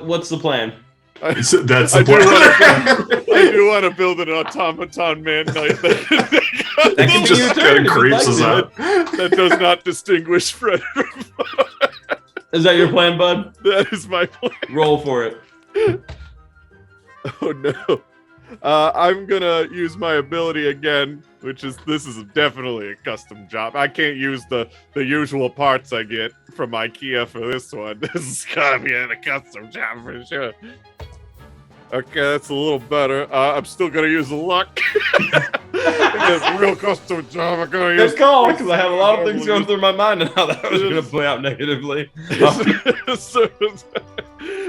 What's the plan? That's the plan. I do want to build an automaton man knight That can be Just your kind turn of if you'd creeps like us to. out. that does not distinguish predator. Is that your plan, bud? That is my plan. Roll for it. Oh no. I'm gonna use my ability again, this is definitely a custom job. I can't use the usual parts I get from IKEA for this one. This is gotta be a custom job for sure. Okay, that's a little better. I'm still gonna use the luck. It's real custom job. I'm gonna use. Good call, because I have a lot of things going through my mind and how that was going to play out negatively.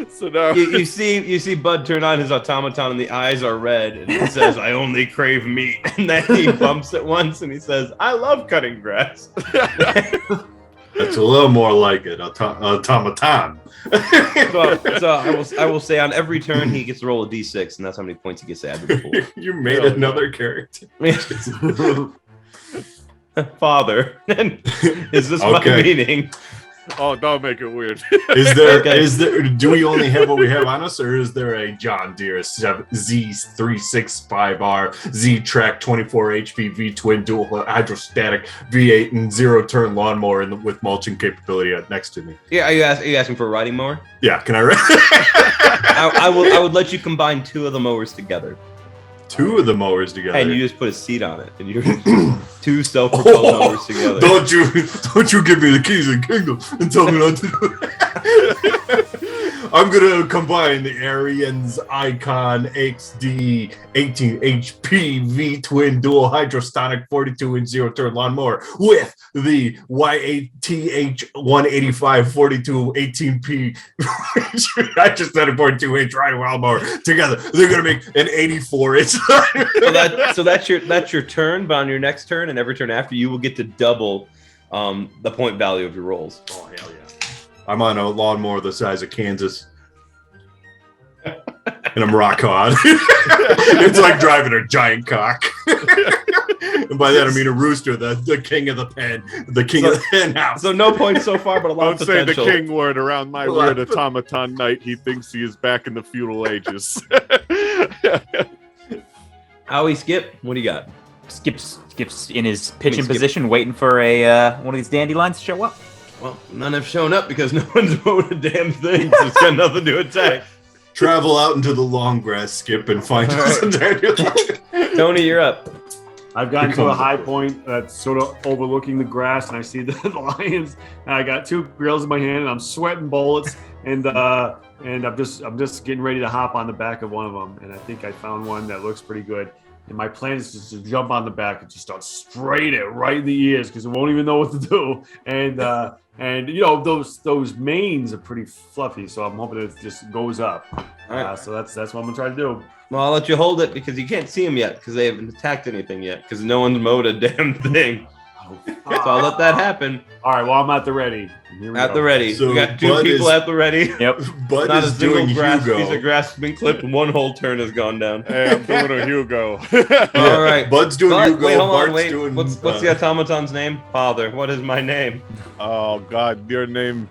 So now you see Bud turn on his automaton and the eyes are red and he says, "I only crave meat." And then he bumps it once and he says, "I love cutting grass." That's a little more like it. Automaton. So I will say on every turn he gets to roll a d6, and that's how many points he gets to add to the pool. You made another character. Father, is this my meaning? Oh, don't make it weird. Is there? Do we only have what we have on us, or is there a John Deere Z365R Z-Track 24 HP V-twin dual hydrostatic V8 and 0-turn lawnmower with mulching capability next to me? Yeah, are you asking for a riding mower? Yeah, can I? I would let you combine two of the mowers together. Two of the mowers together. And you just put a seat on it, and you're two self-propelled mowers together. Don't you give me the keys of the kingdom and tell me not to do it. I'm gonna combine the Arian's Icon XD 18 HP V twin dual hydrostatic 42-inch 0-turn lawnmower with the YATH 185 42 18P hydrostatic 42-inch riding lawnmower together. They're gonna make an 84-inch. So that's your turn, but on your next turn and every turn after, you will get to double the point value of your rolls. Oh hell yeah! I'm on a lawnmower the size of Kansas, and I'm rock hard. It's like driving a giant cock. And by that I mean a rooster, the king of the pen, the king of the hen house. So no points so far, but a lot of potential. Don't say the king word around my weird automaton knight. He thinks he is back in the feudal ages. Howie, Skip, what do you got? Skip's in his pitching position, waiting for one of these dandelions to show up. Well, none have shown up because no one's voted a damn thing, so it's got nothing to attack. Travel out into the long grass, Skip, and find us a dandelion. Tony, you're up. I've gotten to a high point that's sort of overlooking the grass, and I see the lions. And I got two grills in my hand, and I'm sweating bullets, and I'm just getting ready to hop on the back of one of them. And I think I found one that looks pretty good. And my plan is just to jump on the back and just start spraying it right in the ears because it won't even know what to do. And you know those manes are pretty fluffy, so I'm hoping it just goes up. All right. So that's what I'm gonna try to do. Well, I'll let you hold it because you can't see them yet because they haven't attacked anything yet because no one's mowed a damn thing. So I'll let that happen. All right. Well, I'm at the ready. At the ready. So we got two Bud people at the ready. Yep. Bud Not a is single doing piece Hugo. of grass has been clipped and one whole turn has gone down. Hey, I'm doing a Hugo. All right. Bud's doing Bud, Hugo. wait, hold on, Bart's wait. doing. What's the automaton's name? Father. What is my name? Oh God, your name,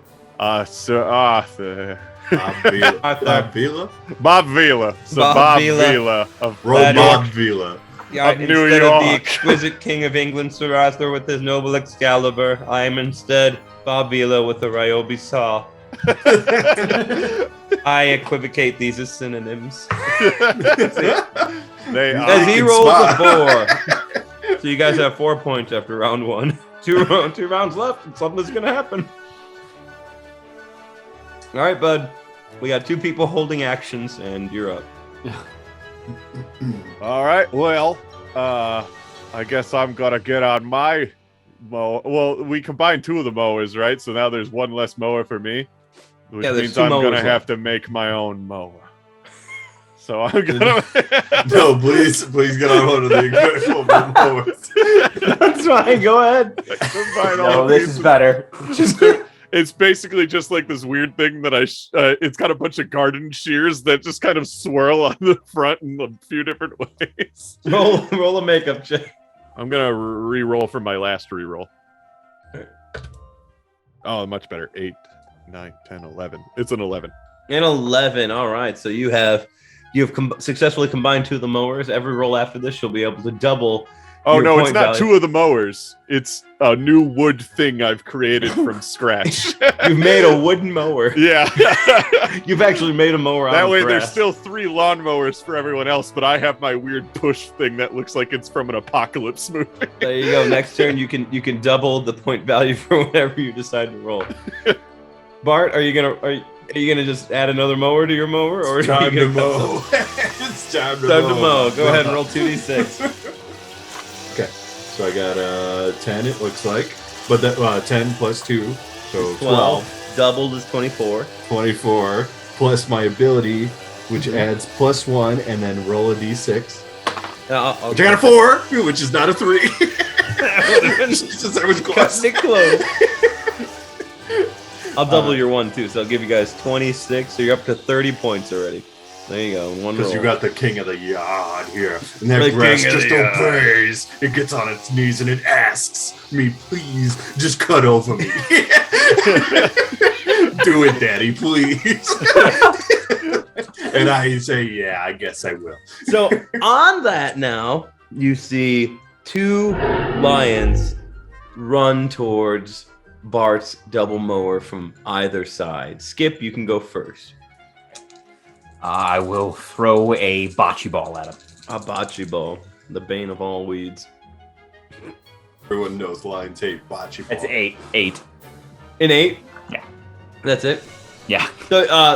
Sir Arthur. Bob Vila. Arthur. Vila? Bob Vila. So Bob Bob Vila. Vila of Bob Vila. Yeah, Of New instead of the York. exquisite king of England, Sir Arthur, with his noble Excalibur, I am instead Bob Vila with the Ryobi saw. I equivocate these as synonyms. They As he are. rolls a 4. So you guys have 4 points after round 1. Two rounds left, and something's gonna happen. All right, bud. We got 2 people holding actions, and you're up. All right. Well, I guess I'm gonna get on my mower. Well, we combined 2 of the mowers, right? So now there's one less mower for me, which Yeah, there's means 2 I'm mowers gonna left. have to make my own mower. So I'm gonna. No, please get on one of the incredible mowers. That's fine. Go ahead. combine all No, of this these is better. It's basically just like this weird thing that it's got a bunch of garden shears that just kind of swirl on the front in a few different ways. Roll a makeup check. I'm gonna re-roll for my last re-roll. Oh, much better. 8, 9, 10, 11. It's an 11. And 11. All right. So you have successfully combined 2 of the mowers. Every roll after this, you'll be able to double. Oh your no, point it's not value. 2 of the mowers. It's a new wood thing I've created from scratch. You've made a wooden mower. Yeah. You've actually made a mower out That of way grass. there's still 3 lawnmowers for everyone else, but I have my weird push thing that looks like it's from an apocalypse movie. There you go. Next turn, you can double the point value for whatever you decide to roll. Bart, are you gonna just add another mower to your mower, or It's are time you to gonna mow. It's time to Time mow. to mow. Go ahead and roll 2d6. Okay, so I got 10. It looks like, but that 10 plus 2, so 12. Doubled is 24. 24 plus my ability, which adds plus 1, and then roll a d6. Which I got a 4, which is not a 3. Jesus, that was close. Cutting it close. I'll double your 1 too, so I'll give you guys 26. So you're up to 30 points already. There you go. One Because roll. you got the king of the yard here, and that The grass king of just the yard. obeys. It gets on its knees and it asks me, please, just cut over me. Do it, Daddy, please. And I say, yeah, I guess I will. So on that now, you see 2 lions run towards Bart's double mower from either side. Skip, you can go first. I will throw a bocce ball at him. A bocce ball, the bane of all weeds. Everyone knows lions hate bocce ball. It's 8. 8. An 8? Yeah. That's it? Yeah.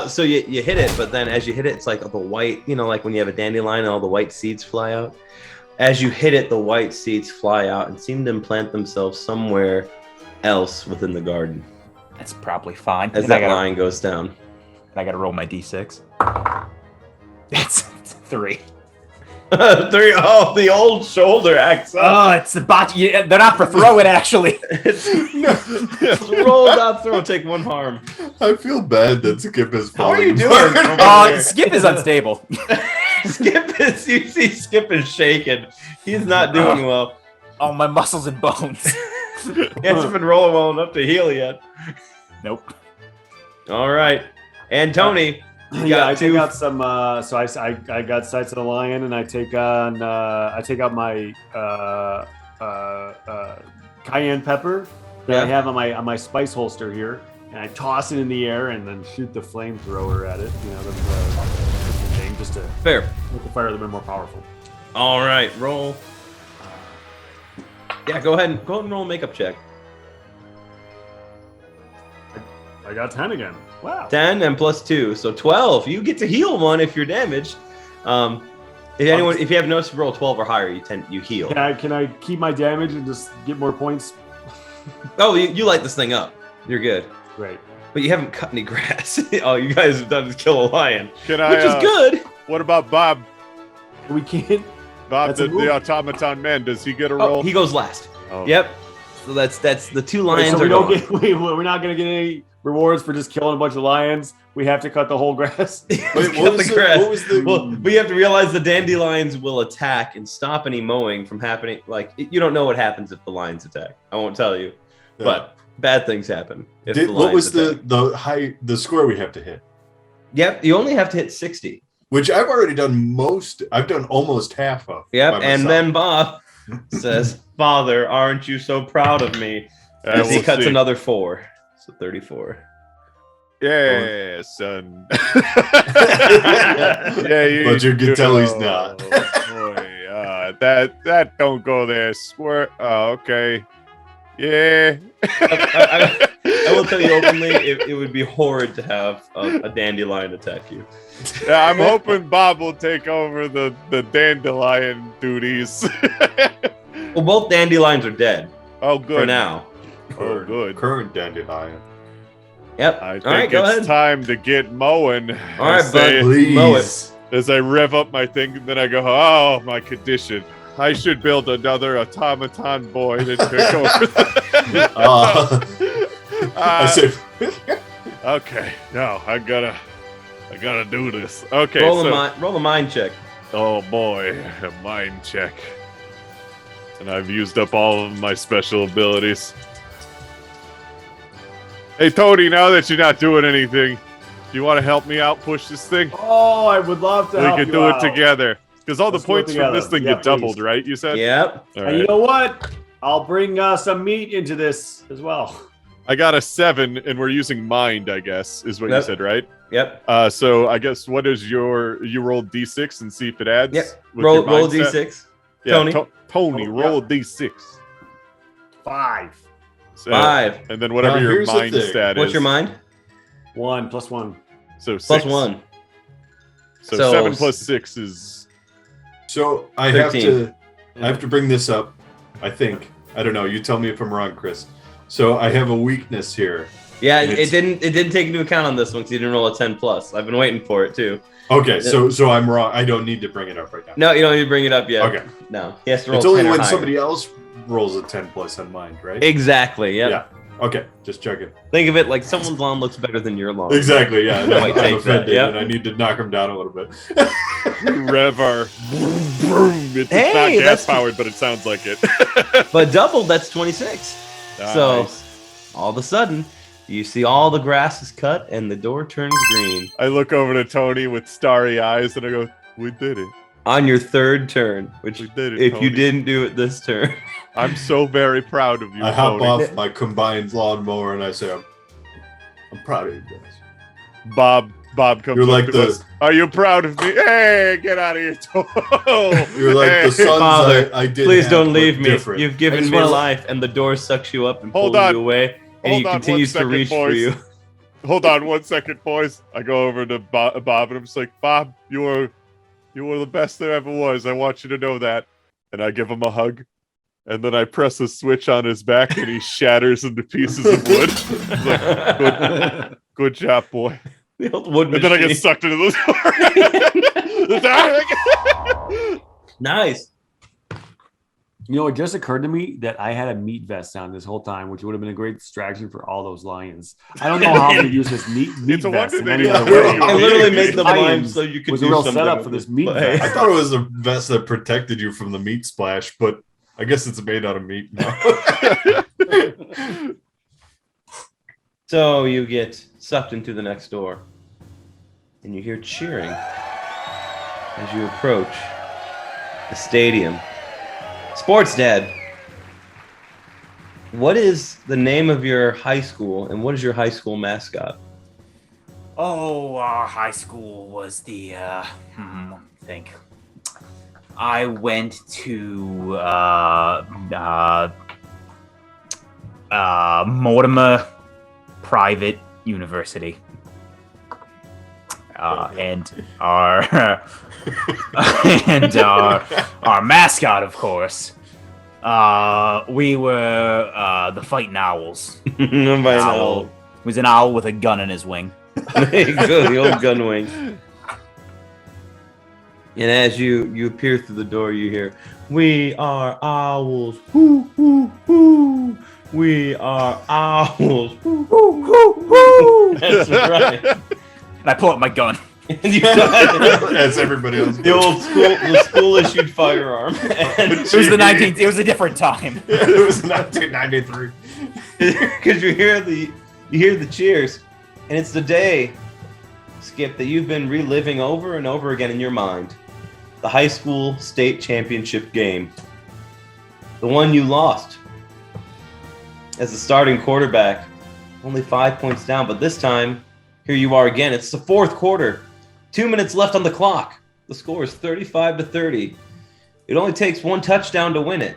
So you hit it, but then as you hit it, it's like the white, like when you have a dandelion and all the white seeds fly out. As you hit it, the white seeds fly out and seem to implant themselves somewhere else within the garden. That's probably fine. As And that line goes down. I gotta roll my d6. It's 3. 3. Oh, the old shoulder acts up. Oh, it's the bocce. Yeah, they're not for throw it, actually. Roll, not throw, take 1 harm. I feel bad that Skip is How are falling you doing? apart. Skip is unstable. You see Skip is shaking. He's not doing well. Oh, my muscles and bones. He hasn't been rolling well enough to heal yet. Nope. All right. And Tony, you Yeah, got I 2. take out some. So I got Sights of the Lion, and I take out my cayenne pepper that I have on my spice holster here, and I toss it in the air and then shoot the flamethrower at it. The thing just to Fair. make the fire a little bit more powerful. All right, roll. Yeah, go ahead and roll a makeup check. I got 10 again. Wow. 10 and plus 2, so 12. You get to heal 1 if you're damaged. If you have noticed, roll 12 or higher, you heal. Can I keep my damage and just get more points? Oh, you light this thing up. You're good. Great. But you haven't cut any grass. All you guys have done is kill a lion, Can I? which is good. What about Bob? We can't. Bob, That's a move. the automaton man. Does he get a Oh, roll? he goes last. Oh. Yep. So that's the 2 Wait, lions so are going. we're not gonna get any rewards for just killing a bunch of lions. We have to cut the whole grass. Wait, Cut what was the grass. what was the? Well, but you have to realize the dandelions will attack and stop any mowing from happening. Like, you don't know what happens if the lions attack. I won't tell you, but bad things happen. If the What was lions attack. the score we have to hit? Yep, you only have to hit 60. Which I've already done I've done almost half of. Yep, by and myself. then Bob says, "Father, aren't you so proud of me?" As he we'll cuts see. another 4, so 34. Yeah, son. Yeah, you. But you can tell he's not. Boy, that don't go there. Squirt. Oh, okay. Yeah. I will tell you openly, it would be horrid to have a dandelion attack you. Yeah, I'm hoping Bob will take over the dandelion duties. Well, both dandelions are dead Oh, good. for now. Oh, good. Current dandelion. Yep. I All think right, go it's ahead. time to get mowing. All right, As they- bud. Please. Mow it. As I rev up my thing, and then I go, oh, my condition. I should build another automaton boy to take over. I say, Okay, no, I gotta do this. Okay, Roll so a mind check. oh boy, a mind check, and I've used up all of my special abilities. Hey Tony, now that you're not doing anything, Do you want to help me out push this thing? Oh, I would love to We help can you do out. it together. Because all Let's the do it points from this together. thing Yeah, get doubled, please. right? You said? Yep. All And you right. know what? I'll bring some meat into this as well. I got a 7, and we're using mind, I guess, is what you Yep. said, right? Yep. So I guess what is you roll D6 and see if it adds? Yep. with Roll your roll mindset? D6. Yeah, Tony. Tony, Oh, roll a D6. 5. So, 5. and then whatever Now, your here's the mind thing. stat What's is. your mind? 1 plus 1. So 6. Plus 1. So So 7 plus 6 is. So I 13. have to bring this up. I think. I don't know. You tell me if I'm wrong, Chris. So I have a weakness here. Yeah, And it didn't take into account on this one because you didn't roll a 10 plus. I've been waiting for it too. Okay, so I'm wrong. I don't need to bring it up right now. No, you don't need to bring it up yet. Okay. No, he has to roll It's only 10 or when higher. somebody else rolls a 10 plus on mine, right? Exactly. Yep. Yeah. Okay, just checking. Think of it like someone's lawn looks better than your lawn. Exactly, yeah. I might I'm take offended, that, yeah. and I need to knock him down a little bit. Rev our. It's Hey, not gas that's- powered, but it sounds like it. But doubled, that's 26. So Nice. all of a sudden, you see all the grass is cut and the door turns green. I look over to Tony with starry eyes and I go, "We did it. On your third turn, which We did it." if Tony. you didn't do it this turn, I'm so very proud of you, I hop Tony. off my combined lawnmower and I say, I'm proud of you guys. Bob comes You're up like to the- us. Are you proud of me? Hey, get out of here, Tony. You're like the Hey. sons Father, I did please have, don't but leave me. different. You've I given just me wanna- life, and the door sucks you up and Hold pulls on. you away, and Hold he on one continues to second, reach for boys. you. Hold on 1 second, boys. I go over to Bob and I'm just like, Bob, you were the best there ever was. I want you to know that. And I give him a hug. And then I press a switch on his back and he shatters into pieces of wood. He's like, good job, boy. The old wood And then I get machine. sucked into the door. Nice. You know, it just occurred to me that I had a meat vest on this whole time, which would have been a great distraction for all those lions. I don't know how I'm going to use this meat It's a vest wonder in they any didn't other kill way. you. I literally made the Lions blind so you could was do a real something setup with for this it. meat But, vest. I thought it was a vest that protected you from the meat splash, but I guess it's made out of meat now. So you get sucked into the next door, and you hear cheering as you approach the stadium. Sports Dad, what is the name of your high school, and what is your high school mascot? Oh, our high school was the let me think. I went to Mortimer Private University. And our our mascot, of course. We were the Fighting Owls. Owl. He was an owl with a gun in his wing. There you go, the old gun wing. And as you appear through the door, you hear, "We are owls. Whoo, whoo, whoo. We are owls. Whoo, whoo, whoo, whoo." That's right. And I pull out my gun. As everybody else. The school issued firearm. And It was the 19th. It was a different time. It was 1993. because you hear the cheers, and it's the day, Skip, that you've been reliving over and over again in your mind. The high school state championship game. The one you lost. As the starting quarterback, only 5 points down, but this time, here you are again. It's the fourth quarter. 2 minutes left on the clock. The score is 35-30. It only takes one touchdown to win it.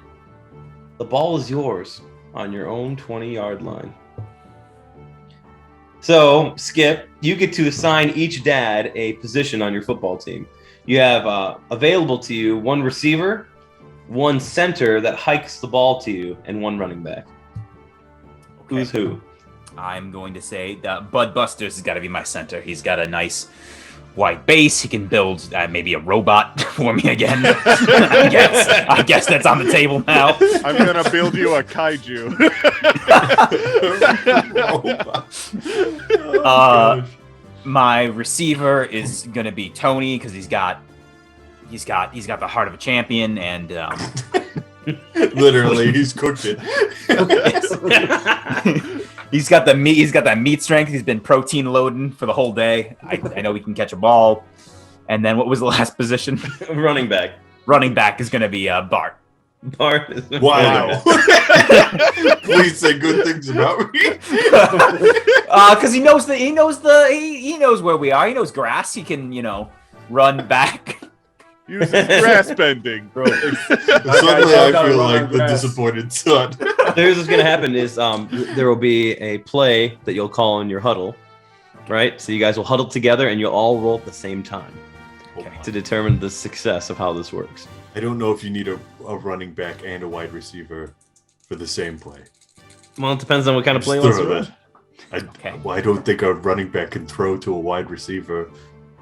The ball is yours on your own 20-yard line. So, Skip, you get to assign each dad a position on your football team. You have available to you one receiver, one center that hikes the ball to you, and one running back. Who's who? I'm going to say that Bud Buster's has got to be my center. He's got a nice white base. He can build maybe a robot for me again. I guess that's on the table now. I'm gonna build you a kaiju. My receiver is going to be Tony because he's got the heart of a champion, and Literally, he's cooked it. He's got the meat. He's got that meat strength. He's been protein loading for the whole day. I know he can catch a ball. And then what was the last position? Running back. Running back is going to be Bart. Bart is Wow. Please say good things about me. Because he knows where we are. He knows grass. He can, run back. Uses grass bending. Bro, Suddenly I feel like the disappointed son. Here's what's gonna happen is there will be a play that you'll call in your huddle, right? So you guys will huddle together and you'll all roll at the same time to determine the success of how this works. I don't know if you need a running back and a wide receiver for the same play. Well, it depends on what kind of play you Just want to throw run. that. I don't think a running back can throw to a wide receiver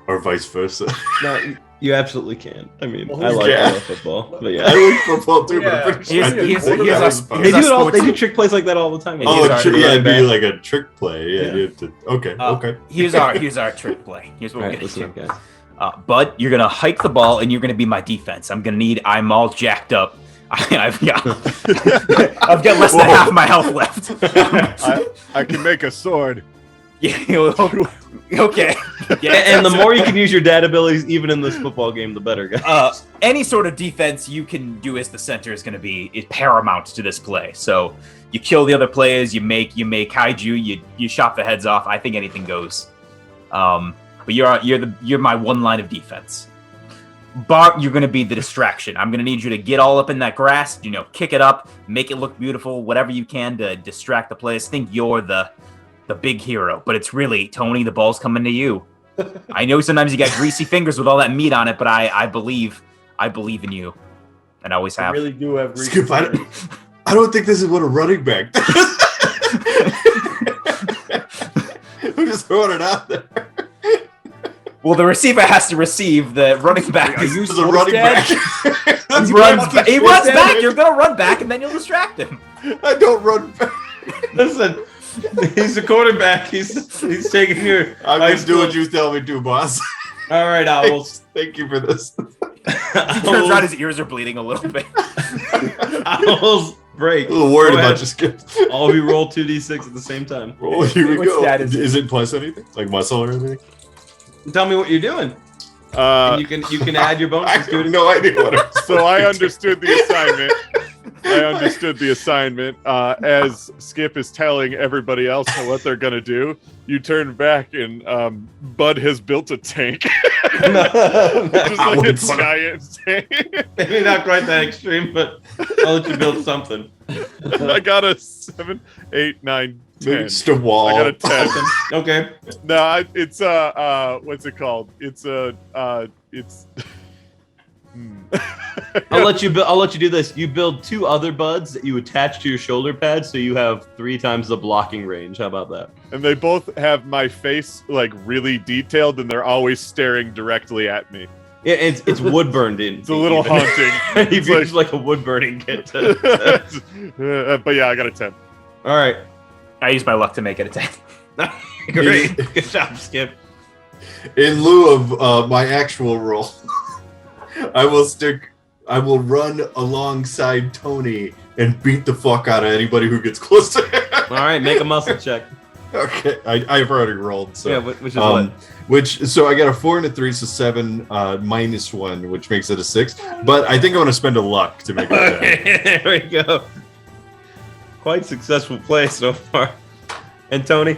or vice versa. No, you absolutely can. I mean, Well, I like yeah. football, but I yeah. like football too, but I'm pretty sure Here's I think a- fine. They do it all. sports- They do trick plays like that all the time. Oh, Here's our- yeah, it'd be running like a trick play. Yeah, Yeah. you have to. Okay, okay. Here's our trick play. Here's what All we're right, going to listen do. up, guys. Bud, you're going to hike the ball, and you're going to be my defense. I'm all jacked up. I've got less than Whoa. half my health left. I can make a sword. Yeah, okay. Yeah, And the more you can use your dad abilities, even in this football game, the better, guys. any sort of defense you can do as the center is going to be paramount to this play. So you kill the other players, you make kaiju, you chop the heads off. I think anything goes. But you're my one line of defense. Bart, you're going to be the distraction. I'm going to need you to get all up in that grass, kick it up, make it look beautiful, whatever you can to distract the players. Think you're the big hero, but it's really, Tony, the ball's coming to you. I know sometimes you got greasy fingers with all that meat on it, but I believe in you, and I always I have. really do have Skip, I don't think this is what a running back does. I'm just throwing it out there. Well, the receiver has to receive. The running back is This is a running back. he runs back. You're gonna run back, and then you'll distract him. I don't run back. Listen, he's the quarterback. He's taking your. I'm just doing what you tell me to, boss. All right, Owls. Thank you for this. He turns around, his ears are bleeding a little bit. Owls break. A little worried Go ahead. about you, Skip. All of you roll 2d6 at the same time. Oh, here we Which go. stat is it? Is it plus anything? Like muscle or anything? Tell me what you're doing. And you can add your I bonuses to have it. no idea what I'm So I understood the assignment. As Skip is telling everybody else what they're gonna do, you turn back and Bud has built a tank. Just like a giant tank. Maybe not quite that extreme, but I'll let you build something. I got a 7, 8, 9, 10. Just a wall. I got a 10. Okay. No, it's what's it called? It's I'll let you do this. You build 2 other buds that you attach to your shoulder pads, so you have 3 times the blocking range. How about that? And they both have my face like really detailed, and they're always staring directly at me. Yeah, it's wood burned in. It's a little haunting. You've used like a wood burning kit. But yeah, I got a 10. All right. I used my luck to make it a 10. Great. Good job, Skip. In lieu of my actual roll, I will run alongside Tony and beat the fuck out of anybody who gets close to him. All right, make a muscle check. Okay, I've already rolled. So Yeah, which is what? So I got a 4 and a 3, so 7 minus 1, which makes it a 6. But I think I want to spend a luck to make it a 10. There we go. Quite successful play so far. And Tony?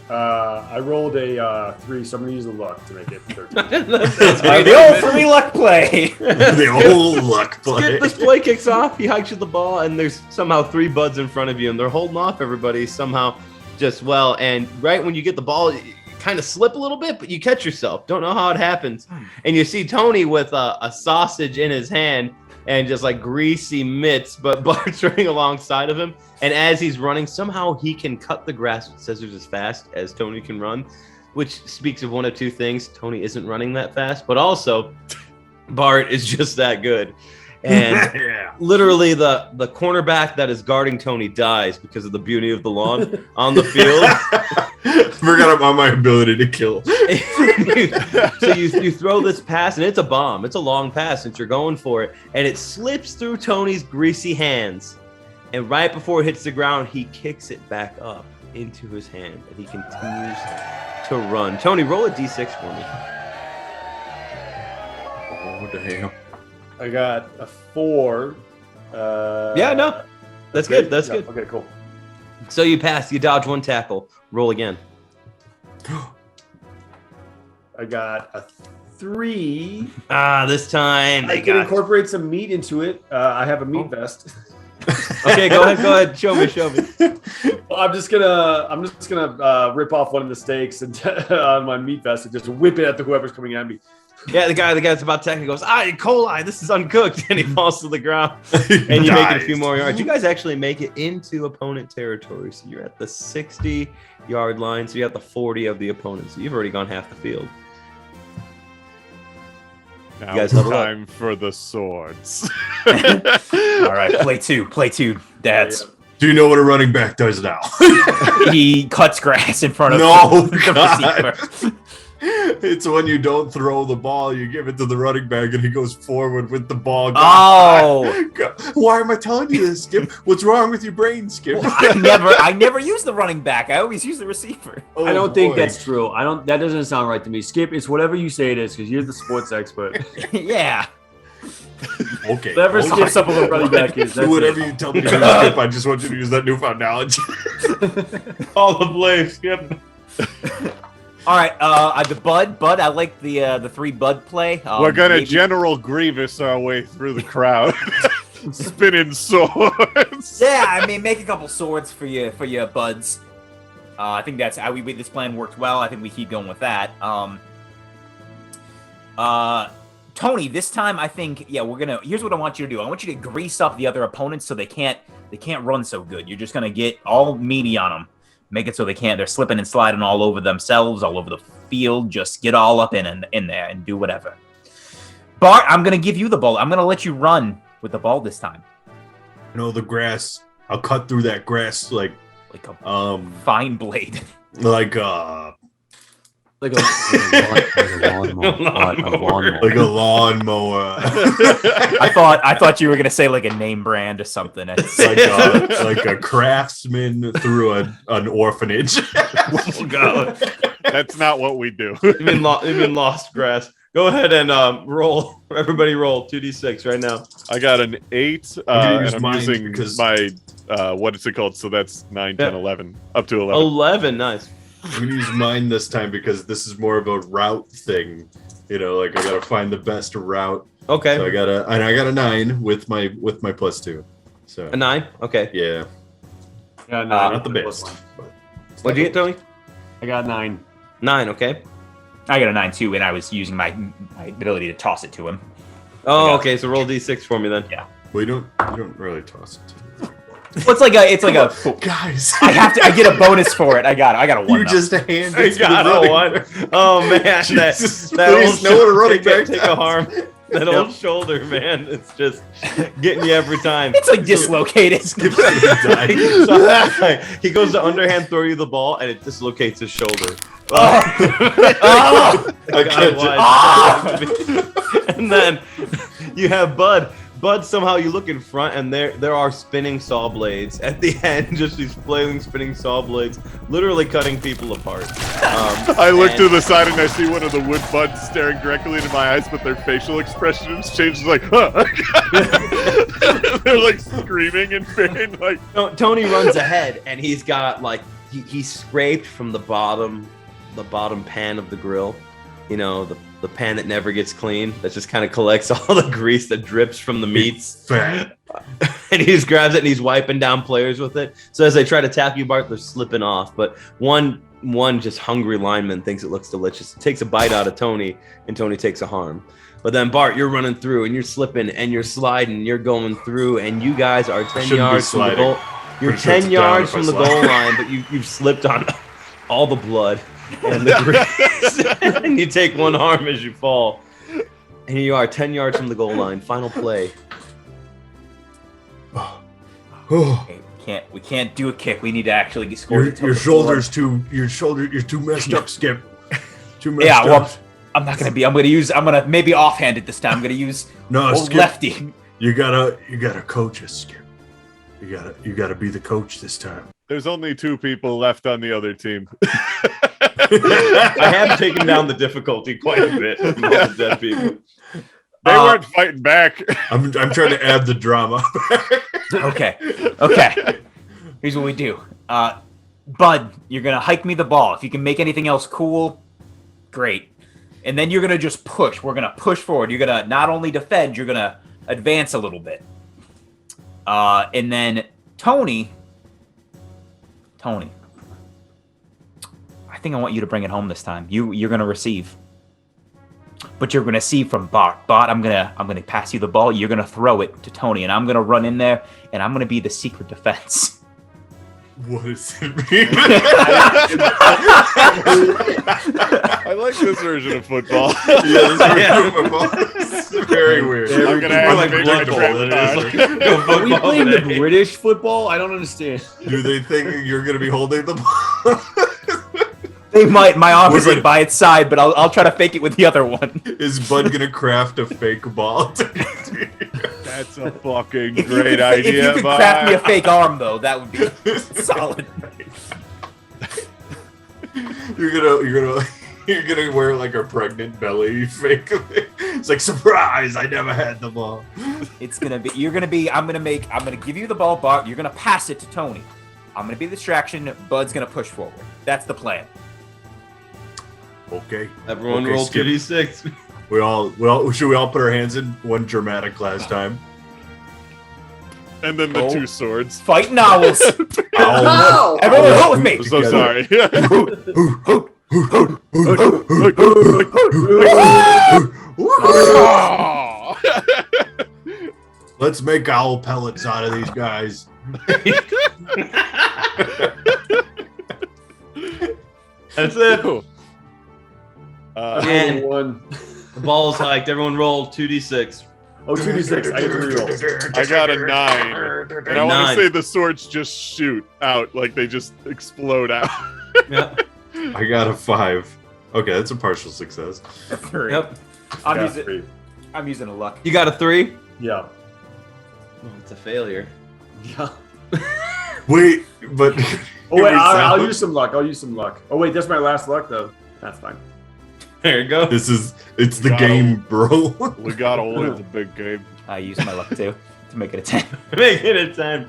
I rolled a 3, so I'm gonna use the luck to make it 13. The old 3 luck play. The old luck play. Skip, this play kicks off. He hikes you the ball, and there's somehow 3 buds in front of you, and they're holding off everybody somehow just well. And right when you get the ball, you kind of slip a little bit, but you catch yourself. Don't know how it happens. And you see Tony with a sausage in his hand and just like greasy mitts, but Bart's running alongside of him. And as he's running, somehow he can cut the grass with scissors as fast as Tony can run, which speaks of one of 2 things. Tony isn't running that fast, but also Bart is just that good. And literally the cornerback that is guarding Tony dies because of the beauty of the lawn on the field. Forgot about my ability to kill. So you throw this pass, and it's a bomb. It's a long pass since you're going for it. And it slips through Tony's greasy hands. And right before it hits the ground, he kicks it back up. into his hand, and he continues to run. Tony, roll a d6 for me. Oh, damn. I got a 4. Yeah, no. That's good. That's good. Okay, cool. So you pass. You dodge one tackle. Roll again. I got a 3. This time I can incorporate some meat into it. I have a meat vest. Okay, go ahead. Show me. Well, I'm just gonna rip off one of the steaks and on my meat vest and just whip it at whoever's coming at me. Yeah, the guy that's about to attack, he goes, E. coli, this is uncooked, and he falls to the ground. And you make it a few more yards. You guys actually make it into opponent territory, so you're at the 60-yard line, so you have the 40 of the opponent, so you've already gone half the field. Now You guys it's level up. time for the swords. All right, play two, dads. Do you know what a running back does now? He cuts grass in front of No, the God. receiver. It's when you don't throw the ball, you give it to the running back, and he goes forward with the ball. Oh, God. Why am I telling you this, Skip? What's wrong with your brain, Skip? I never use the running back. I always use the receiver. Oh, I don't think boy. that's true. That doesn't sound right to me. Skip, it's whatever you say it is because you're the sports expert. Yeah. Okay. Whatever okay. skips up a running back is. That's Whatever it. you tell me to do, Skip, I just want you to use that newfound knowledge. All the blame, Skip. All right, the Bud, I like the 3 Bud play. We're gonna maybe- General Grievous our way through the crowd, spinning swords. Yeah, I mean, make a couple swords for your Buds. I think that's how this plan worked well. I think we keep going with that. Tony, this time I think here's what I want you to do. I want you to grease up the other opponents so they can't run so good. You're just gonna get all meaty on them. Make it so they're slipping and sliding all over themselves, all over the field. Just get all up in there and do whatever. Bart, I'm gonna give you the ball. I'm gonna let you run with the ball this time. No, the grass. I'll cut through that grass like a fine blade. like Like a lawnmower. like a lawnmower. I thought you were gonna say like a name brand or something. like a craftsman through an orphanage. Oh, God. That's not what we do. You mean lost grass. Go ahead and roll. Everybody roll 2d6 right now. I got an 8, gonna use and I'm mine using because- my what is it called? So that's 9, 10, Yeah. 11, up to 11. 11, nice. I'm gonna use mine this time because this is more of a route thing. You know, like I gotta find the best route. Okay. So I got a 9 with my +2. So A 9? Okay. yeah, Yeah, no, not the best. but- What'd you get, Tony? I got 9. 9, okay. I got a 9 too, and I was using my ability to toss it to him. Oh, okay, so roll d6 for me then. Well, you don't really toss it. Well, it's like a. Guys, I get a bonus for it. I got a 1. you though. just hand I it to got the a running 1. Oh, man. Jesus, that please, old no one running take, back take a down. harm. That old shoulder, man. It's just getting you every time. It's like dislocated. He goes to underhand throw you the ball, and it dislocates his shoulder. Oh! I catch it. And then you have Bud. Bud, somehow you look in front, and there are spinning saw blades at the end. Just these flailing spinning saw blades, literally cutting people apart. I look to the side and I see one of the wood buds staring directly into my eyes, but their facial expressions change like, huh. They're like screaming in pain. Like Tony runs ahead, and he's got like he scraped from the bottom pan of the grill. You know, the pan that never gets clean, that just kind of collects all the grease that drips from the meats. Fat. And he just grabs it and he's wiping down players with it. So as they try to tap you, Bart, they're slipping off. But one just hungry lineman thinks it looks delicious. It takes a bite out of Tony, and Tony takes a harm. But then Bart, you're running through and you're slipping and you're sliding, you're going through, and you guys are 10 shouldn't be yards from the sliding. goal. You're Pretty sure 10 it's down yards if I from the slide. goal line, but you've slipped on all the blood and the grease. And you take one harm as you fall. And here you are, 10 yards from the goal line. Final play. Oh, We can't do a kick. We need to actually get scored. your shoulders you're too messed up, Skip. Too messed Yeah, up. well, I'm gonna maybe offhand it this time. I'm gonna use No, old Skip. lefty. You gotta coach us, Skip. You gotta be the coach this time. There's only 2 people left on the other team. I have taken down the difficulty quite a bit from all the dead people. They weren't fighting back. I'm trying to add the drama. Okay. Here's what we do. Bud, you're gonna hike me the ball. If you can make anything else cool, great. And then you're gonna just push. We're gonna push forward. You're gonna not only defend, you're gonna advance a little bit. And then Tony, I think I want you to bring it home this time. You're gonna receive, but you're gonna see from Bart. Bart, I'm gonna pass you the ball. You're gonna throw it to Tony, and I'm gonna run in there, and I'm gonna be the secret defense. What does it mean? I like this version of football. This version of football. It's very weird. I'm gonna add like Major blood bowl. Trent It is on. like Are we playing the British football? I don't understand. Do they think you're gonna be holding the ball? They might. My arm is We're like by its side, but I'll try to fake it with the other one. Is Bud gonna craft a fake ball? That's a fucking If great you idea. could craft me a fake arm, though, that would be solid. You're gonna wear like a pregnant belly fake. It's like, surprise! I never had the ball. It's gonna be. I'm gonna give you the ball, Bart. You're gonna pass it to Tony. I'm gonna be the distraction. Bud's gonna push forward. That's the plan. Okay. Everyone Okay, roll Skip. 2d6. Should we all put our hands in one dramatic last time? And then the 2 swords. Fighting owls. Ow. Everyone vote with me. I'm so sorry. Let's make owl pellets out of these guys. That's it. And one. The ball's hiked. Everyone roll 2d6. Oh, 2d6. I get to reroll. I got a 9. And I want to 9. say the swords just shoot out, like they just explode out. Yep. I got a 5. Okay, that's a partial success. Yep. I'm using a luck. You got a 3? Yeah. Oh, it's a failure. Yeah. Wait, but Oh, wait, Can we I'll sound- use some luck. Oh, wait, that's my last luck, though. That's fine. There you go. it's the Got game, bro. We got to win the big game. I used my luck too to make it a 10. Make it a 10.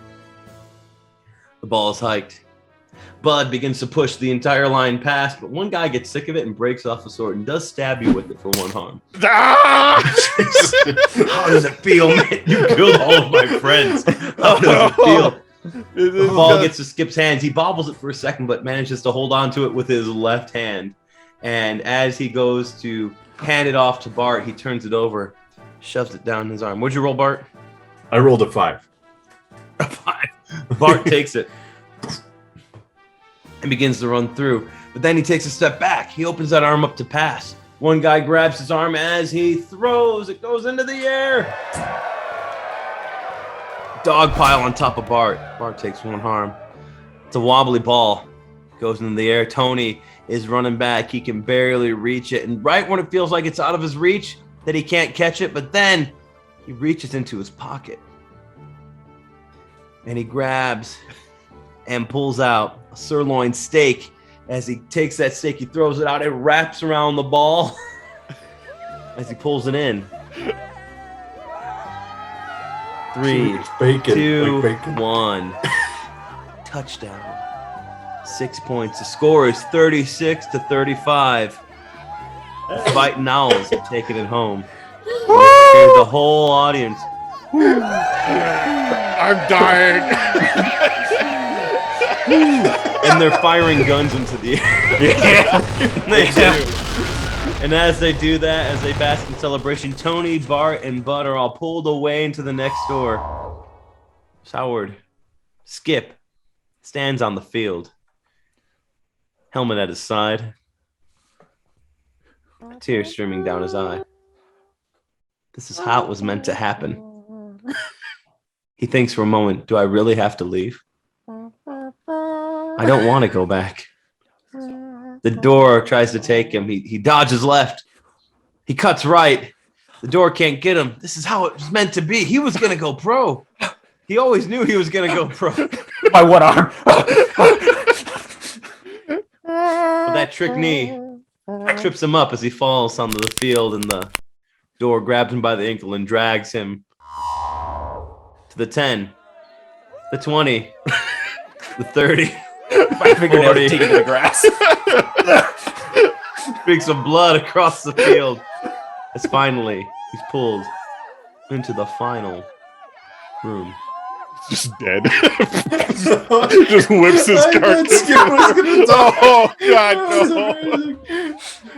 The ball is hiked. Bud begins to push the entire line past, but one guy gets sick of it and breaks off a sword and does stab you with it for 1 harm. Ah! How does it feel, man? You killed all of my friends. How does it feel? The ball gets to Skip's hands. He bobbles it for a second, but manages to hold on to it with his left hand. And as he goes to hand it off to Bart, he turns it over, shoves it down his arm. What'd you roll, Bart? I rolled a 5. A 5. Bart takes it and begins to run through. But then he takes a step back. He opens that arm up to pass. One guy grabs his arm as he throws. It goes into the air. Dog pile on top of Bart. Bart takes 1 harm. It's a wobbly ball. Goes into the air. Tony is running back. He can barely reach it. And right when it feels like it's out of his reach, that he can't catch it, but then he reaches into his pocket. And he grabs and pulls out a sirloin steak. As he takes that steak, he throws it out. It wraps around the ball as he pulls it in. 3, Bacon. 2, Like bacon. 1. Touchdown. 6 points. The score is 36-35. The Fighting Owls have taken it home. The whole audience. I'm dying. And they're firing guns into the air. They do. And as they do that, as they bask in celebration, Tony, Bart, and Bud are all pulled away into the next door. Howard, Skip, stands on the field. Helmet at his side. A tear streaming down his eye. This is how it was meant to happen. He thinks for a moment, do I really have to leave? I don't want to go back. The door tries to take him. He dodges left. He cuts right. The door can't get him. This is how it was meant to be. He was going to go pro. He always knew he was gonna go pro. My one arm. But that trick knee trips him up as he falls onto the field, and the door grabs him by the ankle and drags him to the 10, the 20, the 30. My fingernails 40. taken to the grass. Streaks of blood across the field. As finally he's pulled into the final room. Just dead. Just whips his I thought carcass. Skip was gonna die. Oh God, That was no. amazing.